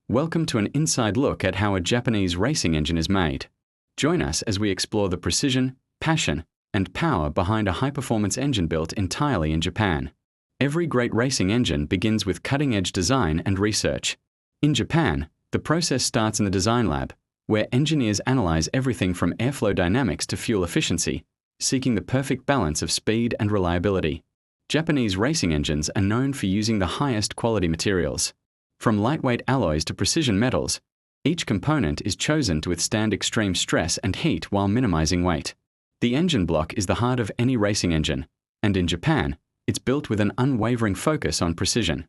Welcome to an inside look at how a Japanese racing engine is made. Join us as we explore the precision, passion, and power behind a high-performance engine built entirely in Japan. Every great racing engine begins with cutting-edge design and research. In Japan, the process starts in the design lab, where engineers analyze everything from airflow dynamics to fuel efficiency, seeking the perfect balance of speed and reliability. Japanese racing engines are known for using the highest quality materials. From lightweight alloys to precision metals, each component is chosen to withstand extreme stress and heat while minimizing weight. The engine block is the heart of any racing engine, and in Japan, it's built with an unwavering focus on precision.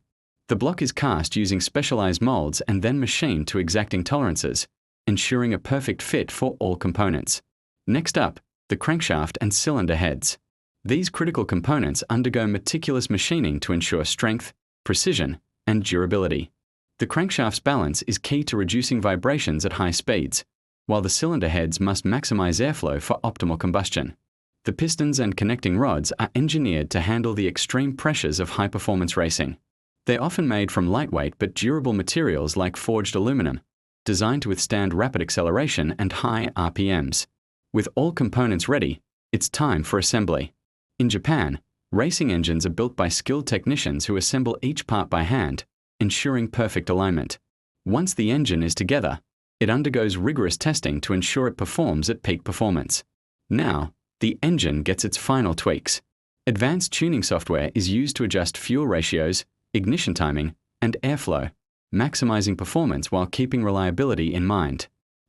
The block is cast using specialized molds and then machined to exacting tolerances, ensuring a perfect fit for all components. Next up, the crankshaft and cylinder heads. These critical components undergo meticulous machining to ensure strength, precision, and durability. The crankshaft's balance is key to reducing vibrations at high speeds, while the cylinder heads must maximize airflow for optimal combustion. The pistons and connecting rods are engineered to handle the extreme pressures of high-performance racing. They're often made from lightweight but durable materials like forged aluminum, designed to withstand rapid acceleration and high RPMs. With all components ready, it's time for assembly. In Japan, racing engines are built by skilled technicians who assemble each part by hand, ensuring perfect alignment. Once the engine is together, it undergoes rigorous testing to ensure it performs at peak performance. Now, the engine gets its final tweaks. Advanced tuning software is used to adjust fuel ratios, ignition timing, and airflow, maximizing performance while keeping reliability in mind.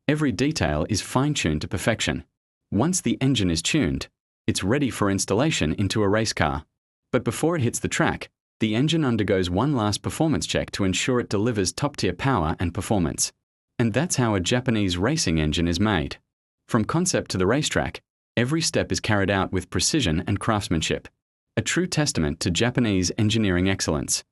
Every detail is fine-tuned to perfection. Once the engine is tuned, it's ready for installation into a race car. But before it hits the track, the engine undergoes one last performance check to ensure it delivers top-tier power and performance. And that's how a Japanese racing engine is made. From concept to the racetrack, every step is carried out with precision and craftsmanship, a true testament to Japanese engineering excellence.